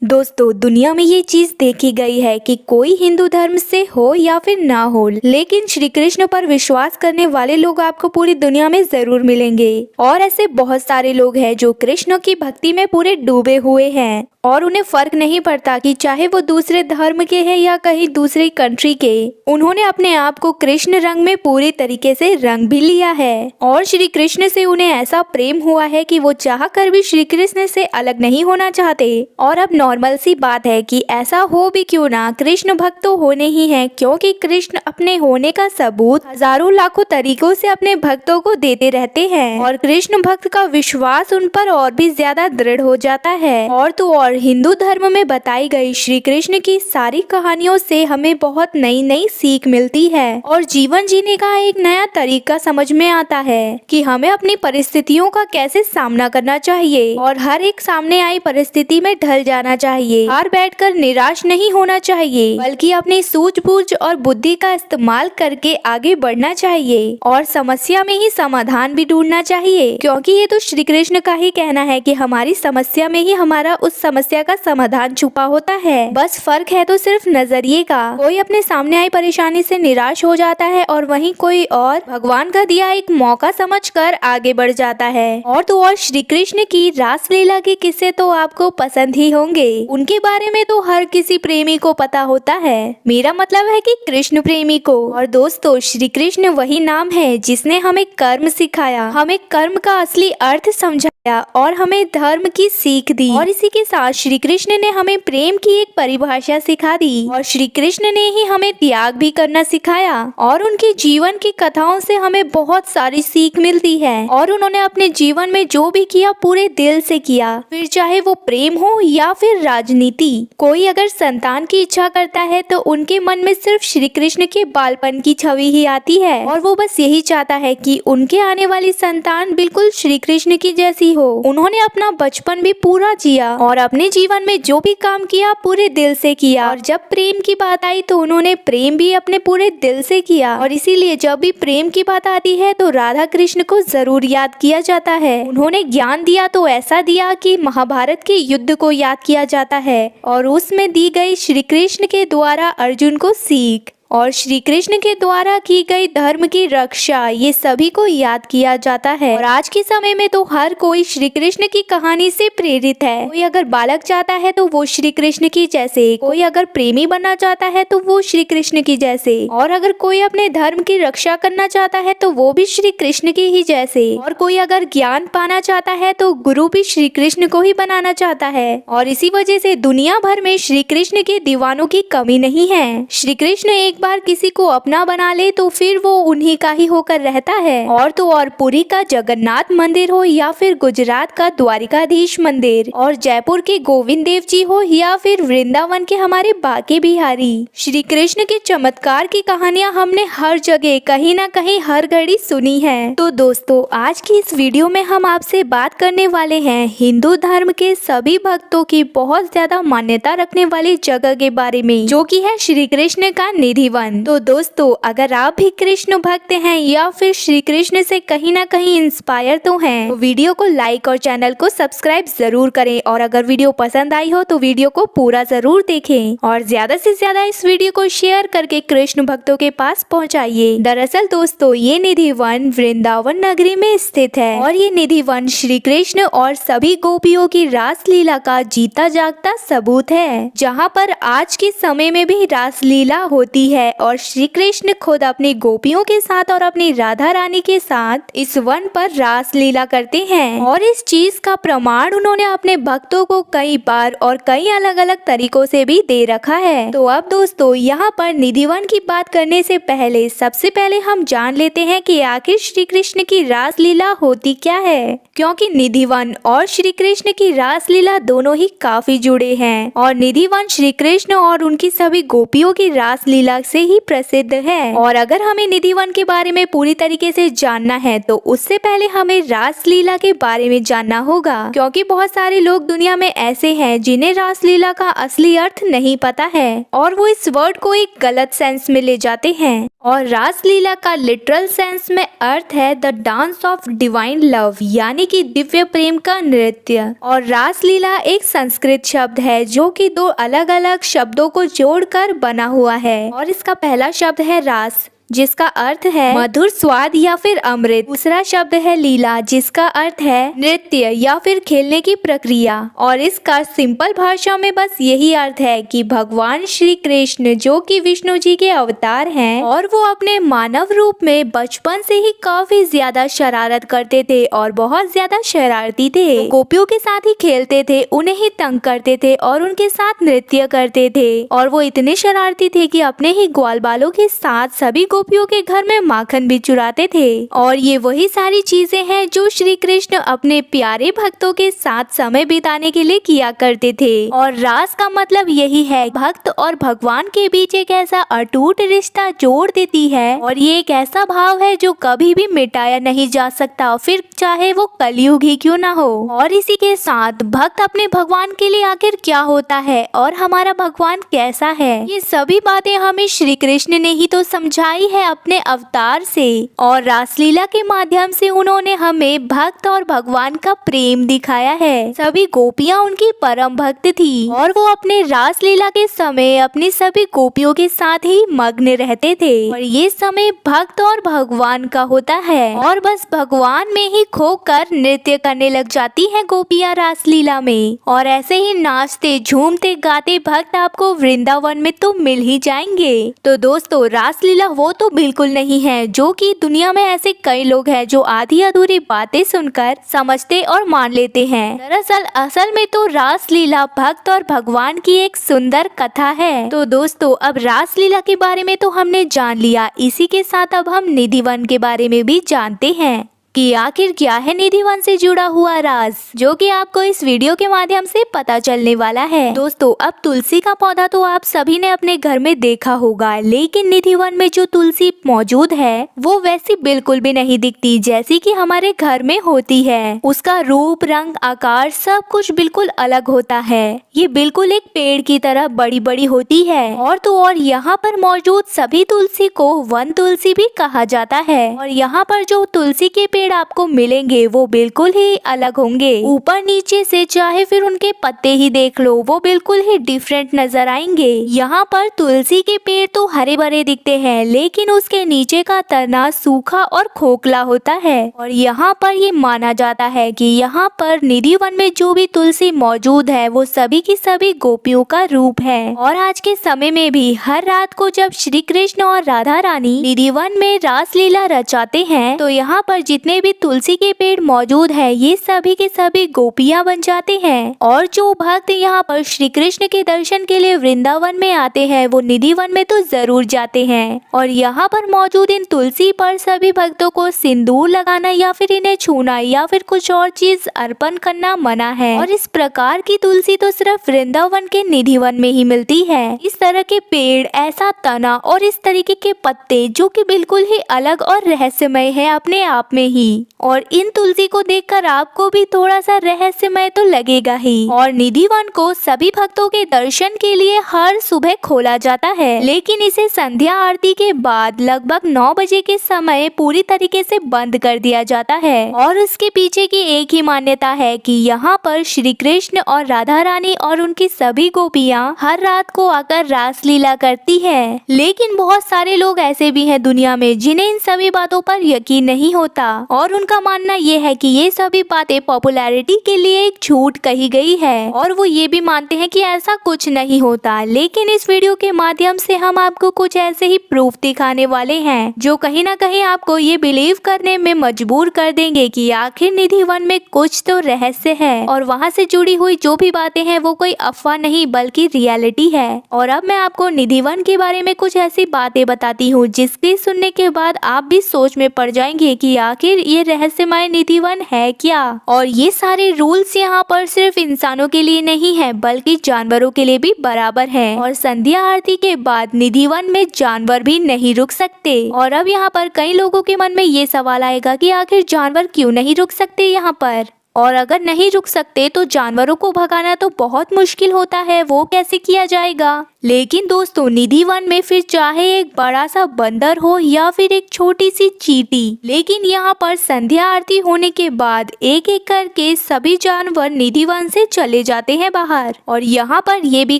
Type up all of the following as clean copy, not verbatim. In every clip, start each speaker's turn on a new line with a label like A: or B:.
A: दोस्तों, दुनिया में ये चीज देखी गई है कि कोई हिंदू धर्म से हो या फिर ना हो, लेकिन श्री कृष्ण पर विश्वास करने वाले लोग आपको पूरी दुनिया में जरूर मिलेंगे। और ऐसे बहुत सारे लोग हैं जो कृष्ण की भक्ति में पूरे डूबे हुए हैं और उन्हें फर्क नहीं पड़ता कि चाहे वो दूसरे धर्म के हैं या कहीं दूसरी कंट्री के। उन्होंने अपने आप को कृष्ण रंग में पूरी तरीके से रंग भी लिया है और श्री कृष्ण से उन्हें ऐसा प्रेम हुआ है कि वो चाह कर भी श्री कृष्ण से अलग नहीं होना चाहते। और अब नॉर्मल सी बात है कि ऐसा हो भी क्यों ना, कृष्ण भक्त तो होने ही है, क्योंकि कृष्ण अपने होने का सबूत हजारों लाखों तरीकों से अपने भक्तों को देते रहते हैं और कृष्ण भक्त का विश्वास उन पर और भी ज्यादा दृढ़ हो जाता है। और तो और हिंदू धर्म में बताई गई श्री कृष्ण की सारी कहानियों से हमें बहुत नई नई सीख मिलती है और जीवन जीने का एक नया तरीका समझ में आता है कि हमें अपनी परिस्थितियों का कैसे सामना करना चाहिए और हर एक सामने आई परिस्थिति में ढल जाना चाहिए। हार बैठकर निराश नहीं होना चाहिए, बल्कि अपनी सूझबूझ और बुद्धि का इस्तेमाल करके आगे बढ़ना चाहिए और समस्या में ही समाधान भी ढूंढना चाहिए, क्योंकि ये तो श्री कृष्ण का ही कहना है कि हमारी समस्या में ही हमारा उस समस्या का समाधान छुपा होता है। बस फर्क है तो सिर्फ नजरिए का। कोई अपने सामने आई परेशानी से निराश हो जाता है और वहीं कोई और भगवान का दिया एक मौका समझकर आगे बढ़ जाता है। और तो और श्री कृष्ण की रासलीला के किस्से तो आपको पसंद ही होंगे। उनके बारे में तो हर किसी प्रेमी को पता होता है, मेरा मतलब है कि कृष्ण प्रेमी को। और दोस्तों, श्री कृष्ण वही नाम है जिसने हमें कर्म सिखाया, हमें कर्म का असली अर्थ समझाया और हमें धर्म की सीख दी। और इसी के साथ श्री कृष्ण ने हमें प्रेम की एक परिभाषा सिखा दी और श्री कृष्ण ने ही हमें त्याग भी करना सिखाया। और उनके जीवन की कथाओं से हमें बहुत सारी सीख मिलती है और उन्होंने अपने जीवन में जो भी किया पूरे दिल से किया, फिर चाहे वो प्रेम हो या फिर राजनीति। कोई अगर संतान की इच्छा करता है तो उनके मन में सिर्फ श्री कृष्ण के बालपन की छवि ही आती है और वो बस यही चाहता है कि उनके आने वाली संतान बिल्कुल श्री कृष्ण की जैसी हो। उन्होंने अपना बचपन भी पूरा जिया और अपने जीवन में जो भी काम किया पूरे दिल से किया और जब प्रेम की बात आई तो उन्होंने प्रेम भी अपने पूरे दिल से किया। और इसीलिए जब भी प्रेम की बात आती है तो राधा कृष्ण को जरूर याद किया जाता है। उन्होंने ज्ञान दिया तो ऐसा दिया कि महाभारत के युद्ध को याद किया जाता है और उसमें दी गई श्री कृष्ण के द्वारा अर्जुन को सीख और श्री कृष्ण के द्वारा की गई धर्म की रक्षा, ये सभी को याद किया जाता है। और आज के समय में तो हर कोई श्री कृष्ण की कहानी से प्रेरित है। कोई अगर बालक चाहता है तो वो श्री कृष्ण की जैसे, कोई अगर प्रेमी बनना चाहता है तो वो श्री कृष्ण की जैसे, और अगर कोई अपने धर्म की रक्षा करना चाहता है तो वो भी श्री कृष्ण की ही जैसे, और कोई अगर ज्ञान पाना चाहता है तो गुरु भी श्री कृष्ण को ही बनाना चाहता है। और इसी वजह से दुनिया भर में श्री कृष्ण के दीवानों की कमी नहीं है। श्री कृष्ण एक बार किसी को अपना बना ले तो फिर वो उन्हीं का ही होकर रहता है। और तो और पुरी का जगन्नाथ मंदिर हो या फिर गुजरात का द्वारिकाधीश मंदिर और जयपुर के गोविंद देव जी हो या फिर वृंदावन के हमारे बाके बिहारी, श्री कृष्ण के चमत्कार की कहानियां हमने हर जगह कहीं ना कहीं हर घड़ी सुनी है। तो दोस्तों, आज की इस वीडियो में हम आपसे बात करने वाले हैं हिंदू धर्म के सभी भक्तों की बहुत ज्यादा मान्यता रखने वाली जगह के बारे में, जो कि है श्री कृष्ण का निधि वन। तो दोस्तों, अगर आप भी कृष्ण भक्त हैं या फिर श्री कृष्ण से कहीं ना कहीं इंस्पायर तो हैं, तो वीडियो को लाइक और चैनल को सब्सक्राइब जरूर करें। और अगर वीडियो पसंद आई हो तो वीडियो को पूरा जरूर देखें और ज्यादा से ज्यादा इस वीडियो को शेयर करके कृष्ण भक्तों के पास पहुंचाइए। दरअसल दोस्तों, ये निधि वन वृंदावन नगरी में स्थित है और ये निधि वन श्री कृष्ण और सभी गोपियों की रासलीला का जीता जागता सबूत है, जहाँ पर आज के समय में भी रासलीला होती है और श्री कृष्ण खुद अपनी गोपियों के साथ और अपनी राधा रानी के साथ इस वन पर रास लीला करते हैं। और इस चीज का प्रमाण उन्होंने अपने भक्तों को कई बार और कई अलग अलग तरीकों से भी दे रखा है। तो अब दोस्तों, यहाँ पर निधि वन की बात करने से पहले सबसे पहले हम जान लेते हैं कि आखिर श्री कृष्ण की रास लीला होती क्या है, क्योंकि निधि वन और श्री कृष्ण की रास लीला दोनों ही काफी जुड़े हैं। और निधि वन श्री कृष्ण और उनकी सभी गोपियों की रास लीला से ही प्रसिद्ध है। और अगर हमें निधि वन के बारे में पूरी तरीके से जानना है तो उससे पहले हमें रासलीला के बारे में जानना होगा, क्योंकि बहुत सारे लोग दुनिया में ऐसे हैं जिन्हें रासलीला का असली अर्थ नहीं पता है और वो इस वर्ड को एक गलत सेंस में ले जाते हैं। और रासलीला का लिटरल सेंस में अर्थ है the dance of divine love, यानी कि दिव्य प्रेम का नृत्य। और रासलीला एक संस्कृत शब्द है जो कि दो अलग अलग शब्दों को जोड़कर बना हुआ है। और इसका पहला शब्द है रास, जिसका अर्थ है मधुर स्वाद या फिर अमृत। दूसरा शब्द है लीला, जिसका अर्थ है नृत्य या फिर खेलने की प्रक्रिया। और इसका सिंपल भाषा में बस यही अर्थ है कि भगवान श्री कृष्ण जो कि विष्णु जी के अवतार हैं और वो अपने मानव रूप में बचपन से ही काफी ज्यादा शरारत करते थे और बहुत ज्यादा शरारती थे। गोपियों के साथ ही खेलते थे, उन्हें ही तंग करते थे और उनके साथ नृत्य करते थे। और वो इतने शरारती थे कि अपने ही ग्वाल बालों के साथ सभी गोपियों के घर में माखन भी चुराते थे। और ये वही सारी चीजें हैं जो श्री कृष्ण अपने प्यारे भक्तों के साथ समय बिताने के लिए किया करते थे। और रास का मतलब यही है भक्त और भगवान के बीच एक ऐसा अटूट रिश्ता जोड़ देती है और ये एक ऐसा भाव है जो कभी भी मिटाया नहीं जा सकता, फिर चाहे वो कलयुग ही क्यों ना हो। और इसी के साथ भक्त अपने भगवान के लिए आखिर क्या होता है और हमारा भगवान कैसा है, ये सभी बातें हमें श्री कृष्ण ने ही तो समझाई है अपने अवतार से। और रासलीला के माध्यम से उन्होंने हमें भक्त और भगवान का प्रेम दिखाया है। सभी गोपियां उनकी परम भक्त थी और वो अपने रासलीला के समय अपनी सभी गोपियों के साथ ही मग्न रहते थे। और ये समय भक्त और भगवान का होता है और बस भगवान में ही खोकर नृत्य करने लग जाती हैं गोपियां रासलीला में। और ऐसे ही नाचते झूमते गाते भक्त आपको वृंदावन में तो मिल ही जाएंगे। तो दोस्तों, रासलीला वो तो बिल्कुल नहीं है जो कि दुनिया में ऐसे कई लोग हैं जो आधी अधूरी बातें सुनकर समझते और मान लेते हैं। दरअसल असल में तो रासलीला भक्त और भगवान की एक सुंदर कथा है। तो दोस्तों, अब रासलीला के बारे में तो हमने जान लिया, इसी के साथ अब हम निधि वन के बारे में भी जानते हैं कि आखिर क्या है निधि वन से जुड़ा हुआ राज, जो कि आपको इस वीडियो के माध्यम से पता चलने वाला है। दोस्तों, अब तुलसी का पौधा तो आप सभी ने अपने घर में देखा होगा, लेकिन निधि वन में जो तुलसी मौजूद है वो वैसी बिल्कुल भी नहीं दिखती जैसी कि हमारे घर में होती है। उसका रूप, रंग, आकार सब कुछ बिल्कुल अलग होता है। ये बिल्कुल एक पेड़ की तरह बड़ी बड़ी होती है। और तो और यहाँ पर मौजूद सभी तुलसी को वन तुलसी भी कहा जाता है। और यहाँ पर जो तुलसी के पेड़ आपको मिलेंगे वो बिल्कुल ही अलग होंगे। ऊपर नीचे से चाहे फिर उनके पत्ते ही देख लो, वो बिल्कुल ही डिफरेंट नजर आएंगे। यहाँ पर तुलसी के पेड़ तो हरे भरे दिखते हैं, लेकिन उसके नीचे का तना सूखा और खोखला होता है। और यहाँ पर ये माना जाता है कि यहाँ पर निधि वन में जो भी तुलसी मौजूद है वो सभी की सभी गोपियों का रूप है। और आज के समय में भी हर रात को जब श्री कृष्ण और राधा रानी निधि वन में रासलीला रचाते हैं तो यहाँ पर जितने भी तुलसी के पेड़ मौजूद है ये सभी के सभी गोपियां बन जाते हैं। और जो भक्त यहाँ पर श्री कृष्ण के दर्शन के लिए वृंदावन में आते हैं वो निधि वन में तो जरूर जाते हैं। और यहाँ पर मौजूद इन तुलसी पर सभी भक्तों को सिंदूर लगाना या फिर इन्हें छूना या फिर कुछ और चीज अर्पण करना मना है। और इस प्रकार की तुलसी तो सिर्फ वृंदावन के निधि वन में ही मिलती है। इस तरह के पेड़, ऐसा तना और इस तरीके के पत्ते जो कि बिल्कुल ही अलग और रहस्यमय है अपने आप में ही। और इन तुलसी को देखकर आपको भी थोड़ा सा रहस्यमय तो लगेगा ही। और निधि वन को सभी भक्तों के दर्शन के लिए हर सुबह खोला जाता है, लेकिन इसे संध्या आरती के बाद लगभग 9 बजे के समय पूरी तरीके से बंद कर दिया जाता है। और उसके पीछे की एक ही मान्यता है कि यहाँ पर श्री कृष्ण और राधा रानी और उनकी सभी गोपियाँ हर रात को आकर रासलीला करती है। लेकिन बहुत सारे लोग ऐसे भी हैं दुनिया में जिन्हें इन सभी बातों पर यकीन नहीं होता और उनका मानना ये है कि ये सभी बातें पॉपुलैरिटी के लिए एक झूठ कही गई है। और वो ये भी मानते हैं कि ऐसा कुछ नहीं होता। लेकिन इस वीडियो के माध्यम से हम आपको कुछ ऐसे ही प्रूफ दिखाने वाले हैं जो कहीं ना कहीं आपको ये बिलीव करने में मजबूर कर देंगे कि आखिर निधि वन में कुछ तो रहस्य है और वहाँ से जुड़ी हुई जो भी बातें हैं वो कोई अफवाह नहीं बल्कि रियलिटी है। और अब मैं आपको निधि वन के बारे में कुछ ऐसी बातें बताती हूँ जिसके सुनने के बाद आप भी सोच में पड़ जाएंगे कि आखिर आखिर ये रहस्यमय निधि वन है क्या। और ये सारे रूल्स यहाँ पर सिर्फ इंसानों के लिए नहीं है बल्कि जानवरों के लिए भी बराबर है। और संध्या आरती के बाद निधि वन में जानवर भी नहीं रुक सकते। और अब यहाँ पर कई लोगों के मन में ये सवाल आएगा कि आखिर जानवर क्यों नहीं रुक सकते यहाँ पर, और अगर नहीं रुक सकते तो जानवरों को भगाना तो बहुत मुश्किल होता है, वो कैसे किया जाएगा। लेकिन दोस्तों निधि वन में फिर चाहे एक बड़ा सा बंदर हो या फिर एक छोटी सी चींटी, लेकिन यहाँ पर संध्या आरती होने के बाद एक एक करके सभी जानवर निधि वन से चले जाते हैं बाहर। और यहाँ पर ये भी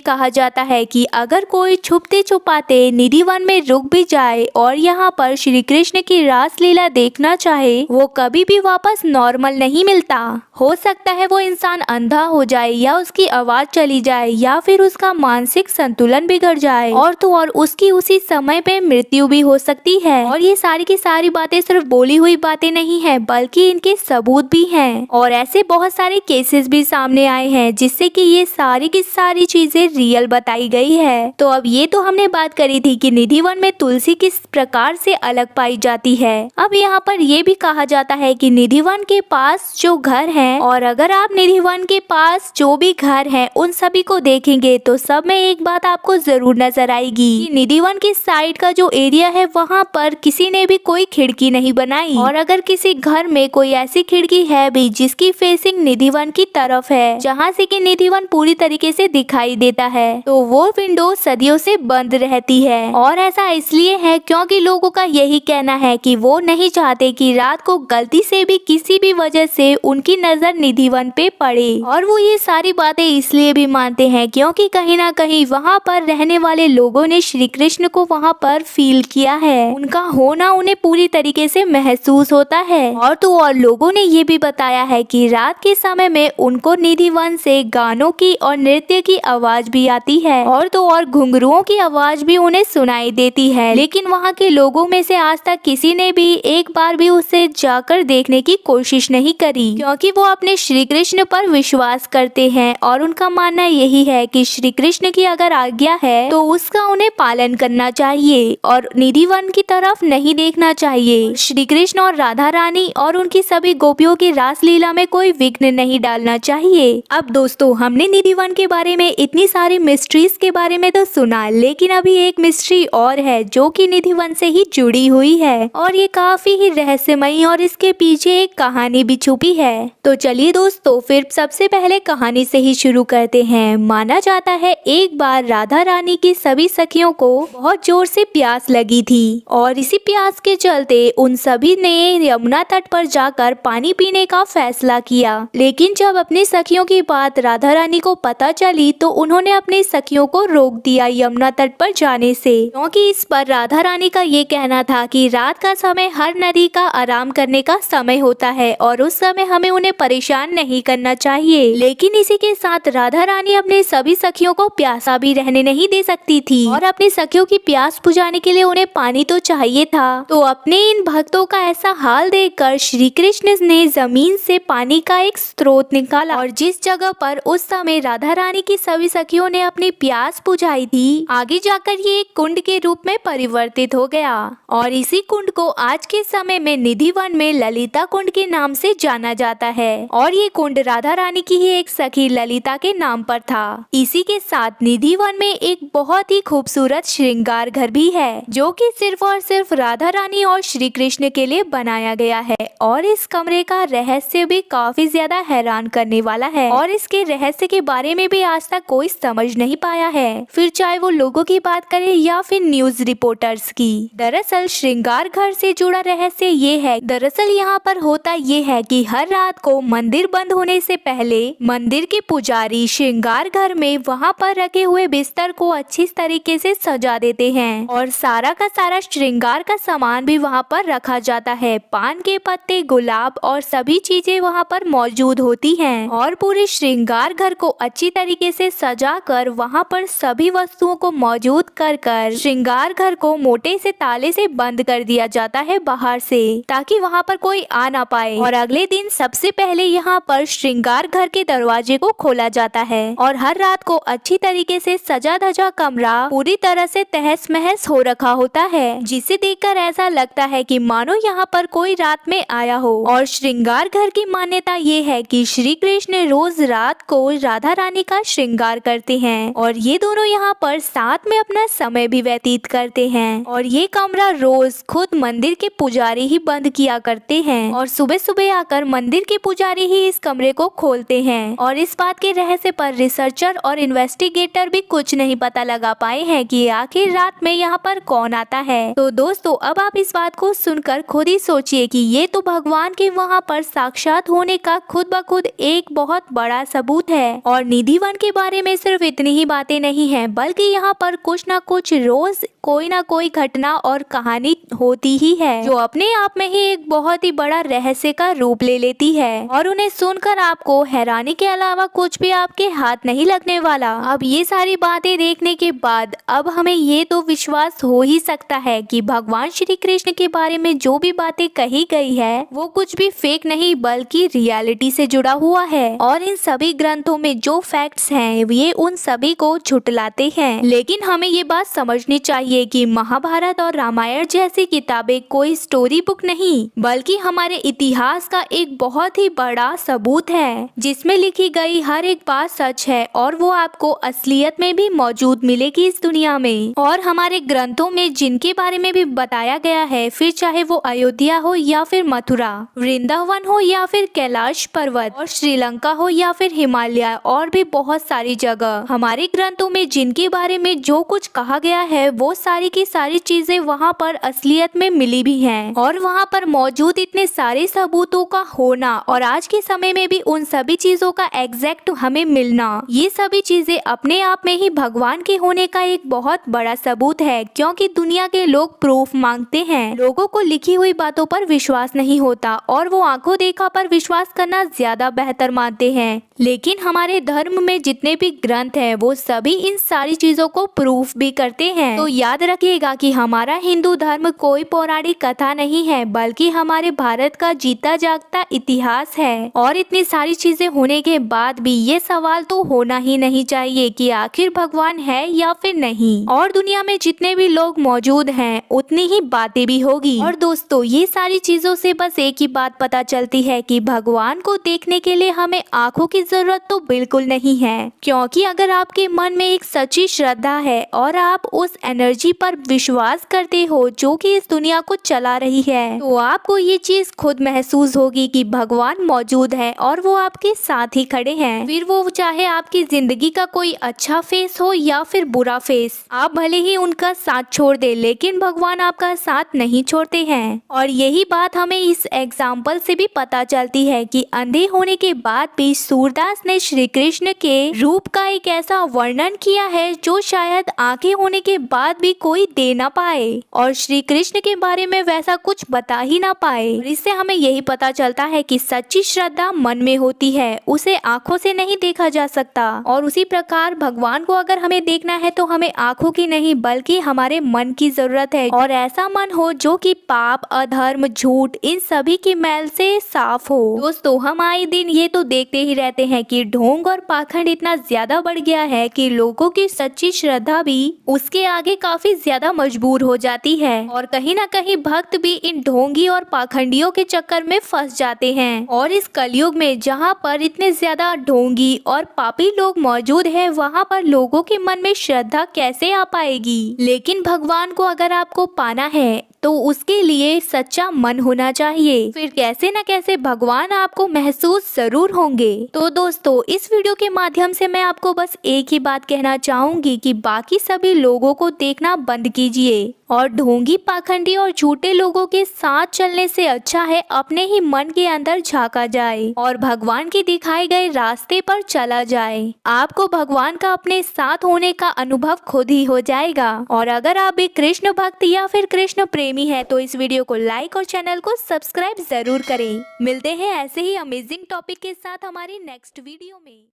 A: कहा जाता है कि अगर कोई छुपते छुपाते निधि वन में रुक भी जाए और यहाँ पर श्री कृष्ण की रासलीला देखना चाहे, वो कभी भी वापस नॉर्मल नहीं मिलता। हो सकता है वो इंसान अंधा हो जाए या उसकी आवाज चली जाए या फिर उसका मानसिक संतुलन बिगड़ जाए, और तो और उसकी उसी समय पे मृत्यु भी हो सकती है। और ये सारी की सारी बातें सिर्फ बोली हुई बातें नहीं है बल्कि इनके सबूत भी हैं। और ऐसे बहुत सारे केसेस भी सामने आए हैं जिससे कि ये सारी की सारी चीजें रियल बताई गई है। तो अब ये तो हमने बात करी थी कि निधि वन में तुलसी किस प्रकार से अलग पाई जाती है। अब यहाँ पर ये भी कहा जाता है कि निधि वन के पास जो घर है, और अगर आप निधि वन के पास जो भी घर हैं उन सभी को देखेंगे तो सब में एक बात आपको जरूर नजर आएगी कि निधि वन के साइड का जो एरिया है वहाँ पर किसी ने भी कोई खिड़की नहीं बनाई। और अगर किसी घर में कोई ऐसी खिड़की है भी जिसकी फेसिंग निधि वन की तरफ है, जहाँ से कि निधि वन पूरी तरीके से दिखाई देता है, तो वो विंडो सदियों से बंद रहती है। और ऐसा इसलिए है क्योंकि लोगों का यही कहना है कि वो नहीं चाहते कि रात को गलती से भी किसी भी वजह से उनकी नजर निधि वन पे पड़े। और वो ये सारी बातें इसलिए भी मानते हैं क्योंकि कहीं ना कहीं वहाँ पर रहने वाले लोगों ने श्री कृष्ण को वहाँ पर फील किया है, उनका होना उन्हें पूरी तरीके से महसूस होता है। और तो और लोगों ने ये भी बताया है कि रात के समय में उनको निधि वन से गानों की और नृत्य की आवाज भी आती है, और तो और घुंघरुओं की आवाज भी उन्हें सुनाई देती है। लेकिन वहाँ के लोगों में से आज तक किसी ने भी एक बार भी उसे जाकर देखने की कोशिश नहीं करी, क्योंकि वो अपने श्री कृष्ण पर विश्वास करते हैं और उनका मानना यही है कि श्री कृष्ण की अगर आज्ञा है तो उसका उन्हें पालन करना चाहिए और निधि वन की तरफ नहीं देखना चाहिए। श्री कृष्ण और राधा रानी और उनकी सभी गोपियों की रासलीला में कोई विघ्न नहीं डालना चाहिए। अब दोस्तों हमने निधि वन के बारे में इतनी सारी मिस्ट्रीज के बारे में तो सुना, लेकिन अभी एक मिस्ट्री और है जो कि निधि वन से ही जुड़ी हुई है और ये काफी ही रहस्यमयी और इसके पीछे एक कहानी भी छुपी है। तो चलिए दोस्तों फिर सबसे पहले कहानी से ही शुरू करते हैं। माना जाता है एक बार राधा रानी की सभी सखियों को बहुत जोर से प्यास लगी थी और इसी प्यास के चलते उन सभी ने यमुना तट पर जाकर पानी पीने का फैसला किया। लेकिन जब अपनी सखियों की बात राधा रानी को पता चली तो उन्होंने अपनी सखियों को रोक दिया यमुना तट पर जाने से, क्योंकि इस पर राधा रानी का ये कहना था कि रात का समय हर नदी का आराम करने का समय होता है और उस समय हमें उन्हें परेशान नहीं करना चाहिए। लेकिन इसी के साथ राधा रानी अपने सभी सखियों को प्यासा भी रहने नहीं दे सकती थी और अपनी सखियों की प्यास बुझाने के लिए उन्हें पानी तो चाहिए था। तो अपने इन भक्तों का ऐसा हाल देखकर श्री कृष्ण ने जमीन से पानी का एक स्रोत निकाला और जिस जगह पर उस समय राधा रानी की सभी सखियों ने अपनी प्यास बुझाई थी, आगे जाकर ये एक कुंड के रूप में परिवर्तित हो गया और इसी कुंड को आज के समय में निधि वन में ललिता कुंड के नाम से जाना जाता है। और ये कुंड राधा रानी की ही एक सखी ललिता के नाम पर था। इसी के साथ निधि वन में एक बहुत ही खूबसूरत श्रृंगार घर भी है जो कि सिर्फ और सिर्फ राधा रानी और श्री कृष्ण के लिए बनाया गया है। और इस कमरे का रहस्य भी काफी ज्यादा हैरान करने वाला है और इसके रहस्य के बारे में भी आज तक कोई समझ नहीं पाया है, फिर चाहे वो लोगों की बात करें या फिर न्यूज रिपोर्टर्स की। दरअसल श्रृंगार घर से जुड़ा रहस्य ये है, दरअसल यहाँ पर होता ये है कि हर रात को मंदिर बंद होने से पहले मंदिर के पुजारी श्रृंगार घर में वहाँ पर रखे हुए बिस्तर को अच्छी तरीके से सजा देते हैं और सारा का सारा श्रृंगार का सामान भी वहाँ पर रखा जाता है। पान के पत्ते, गुलाब और सभी चीजें वहाँ पर मौजूद होती हैं और पूरे श्रृंगार घर को अच्छी तरीके से सजा कर वहाँ पर सभी वस्तुओं को मौजूद कर श्रृंगार घर को मोटे से ताले से बंद कर दिया जाता है बाहर से, ताकि वहाँ पर कोई आ ना पाए। और अगले दिन सबसे पहले यहाँ पर श्रृंगार घर के दरवाजे को खोला जाता है और हर रात को अच्छी तरीके से सजा धजा कमरा पूरी तरह से तहस महस हो रखा होता है, जिसे देखकर ऐसा लगता है कि मानो यहाँ पर कोई रात में आया हो। और श्रृंगार घर की मान्यता ये है कि श्री कृष्ण रोज रात को राधा रानी का श्रृंगार करते हैं और ये दोनों यहाँ पर साथ में अपना समय भी व्यतीत करते हैं। और ये कमरा रोज खुद मंदिर के पुजारी ही बंद किया करते हैं और सुबह सुबह आकर मंदिर के पुजारी ही इस कमरे को खोलते हैं। और इस बात के रहस्य पर रिसर्चर और इन्वेस्टिगेटर भी कुछ नहीं पता लगा पाए हैं कि आखिर रात में यहाँ पर कौन आता है। तो दोस्तों, अब आप इस बात को सुनकर खुद ही सोचिए कि ये तो भगवान के वहाँ पर साक्षात होने का खुद ब खुद एक बहुत बड़ा सबूत है। और निधि वन के बारे में सिर्फ इतनी ही बातें नहीं है, बल्कि यहाँ पर कुछ न कुछ रोज कोई ना कोई घटना और कहानी होती ही है, जो अपने आप में ही एक बहुत ही बड़ा रहस्य का रूप ले लेती है। और उन्हें सुनकर आपको हैरानी के अलावा कुछ भी आपके हाथ नहीं लगने वाला। अब ये सारी बातें देखने के बाद अब हमें ये तो विश्वास हो ही सकता है कि भगवान श्री कृष्ण के बारे में जो भी बातें कही गई है वो कुछ भी फेक नहीं बल्कि रियलिटी से जुड़ा हुआ है। और इन सभी ग्रंथों में जो फैक्ट्स हैं ये उन सभी को झुटलाते हैं। लेकिन हमें ये बात समझनी चाहिए कि महाभारत और रामायण जैसी किताबें कोई स्टोरी बुक नहीं बल्कि हमारे इतिहास का एक बहुत ही बड़ा सबूत है, जिसमें लिखी गई हर एक बात सच है और वो आपको असलियत में भी मौजूद मिलेगी इस दुनिया में। और हमारे ग्रंथों में जिनके बारे में भी बताया गया है, फिर चाहे वो अयोध्या हो या फिर मथुरा, वृंदावन हो या फिर कैलाश पर्वत, और श्रीलंका हो या फिर हिमालय, और भी बहुत सारी जगह, हमारे ग्रंथों में जिनके बारे में जो कुछ कहा गया है वो सारी की सारी चीजें वहाँ पर असलियत में मिली भी हैं। और वहाँ पर मौजूद इतने सारे सबूतों का होना और आज के समय में भी उन सभी चीजों का एग्जैक्ट हमें मिलना, ये सभी चीजें अपने आप में ही भगवान के होने का एक बहुत बड़ा सबूत है। क्योंकि दुनिया के लोग प्रूफ मांगते हैं, लोगों को लिखी हुई बातों पर विश्वास नहीं होता और वो आंखों देखा पर विश्वास करना ज्यादा बेहतर मानते हैं। लेकिन हमारे धर्म में जितने भी ग्रंथ हैं वो सभी इन सारी चीजों को प्रूफ भी करते हैं। तो याद रखिएगा कि हमारा हिंदू धर्म कोई पौराणिक कथा नहीं है बल्कि हमारे भारत का जीता जागता इतिहास है। और इतनी सारी चीजें होने के बाद भी ये सवाल तो होना ही नहीं चाहिए कि आखिर भगवान है या फिर नहीं। और दुनिया में जितने भी लोग मौजूद हैं उतनी ही बातें भी होगी। और दोस्तों, ये सारी चीजों से बस एक ही बात पता चलती है कि भगवान को देखने के लिए हमें आंखों की जरूरत तो बिल्कुल नहीं है। क्योंकि अगर आपके मन में एक सच्ची श्रद्धा है और आप उस एनर्जी पर विश्वास करते हो जो कि इस दुनिया को चला रही है, तो आपको ये चीज खुद महसूस होगी कि भगवान मौजूद है और वो आपके साथ ही खड़े हैं। फिर वो चाहे आपकी जिंदगी का कोई अच्छा फेस हो या फिर बुरा फेस, आप भले ही उनका साथ छोड़ दे लेकिन भगवान आपका साथ नहीं छोड़ते हैं। और यही बात हमें इस एग्जाम्पल से भी पता चलती है कि अंधे होने के बाद भी सूरदास ने श्री कृष्ण के रूप का एक ऐसा वर्णन किया है जो शायद आंखें होने के बाद भी कोई दे ना पाए और श्री कृष्ण के बारे में वैसा कुछ बता ही ना पाए। और इससे हमें यही पता चलता है कि सच्ची श्रद्धा मन में होती है, उसे आंखों से नहीं देखा जा सकता। और उसी प्रकार भगवान को अगर हमें देखना है तो हमें आंखों की नहीं बल्कि हमारे मन की जरूरत है। और ऐसा मन हो जो कि पाप, अधर्म, झूठ इन सभी की मैल से साफ हो। दोस्तों, हम आए दिन ये तो देखते ही रहते हैं कि ढोंग और पाखंड इतना ज्यादा बढ़ गया है कि लोगों की सच्ची श्रद्धा भी उसके आगे काफी ज्यादा मजबूर हो जाती है। और कहीं ना कहीं भक्त भी इन ढोंगी और पाखंडियों के चक्कर में फंस जाते हैं। और इस कलयुग में जहाँ पर इतने ज्यादा ढोंगी और पापी लोग मौजूद हैं, वहाँ पर लोगों के मन में श्रद्धा कैसे आ पाएगी। लेकिन भगवान को अगर आपको पाना है तो उसके लिए सच्चा मन होना चाहिए, फिर कैसे न कैसे भगवान आपको महसूस जरूर होंगे। तो दोस्तों, इस वीडियो के माध्यम से मैं आपको बस एक ही बात कहना चाहूंगी कि बाकी सभी लोगों को देखना बंद कीजिए और ढोंगी, पाखंडी और झूठे लोगों के साथ चलने से अच्छा है अपने ही मन के अंदर झांका जाए और भगवान के दिखाए गए रास्ते पर चला जाए। आपको भगवान का अपने साथ होने का अनुभव खुद ही हो जाएगा। और अगर आप भी कृष्ण भक्त या फिर कृष्ण प्रेमी है तो इस वीडियो को लाइक और चैनल को सब्सक्राइब जरूर करें। मिलते हैं ऐसे ही अमेजिंग टॉपिक के साथ हमारी नेक्स्ट वीडियो में।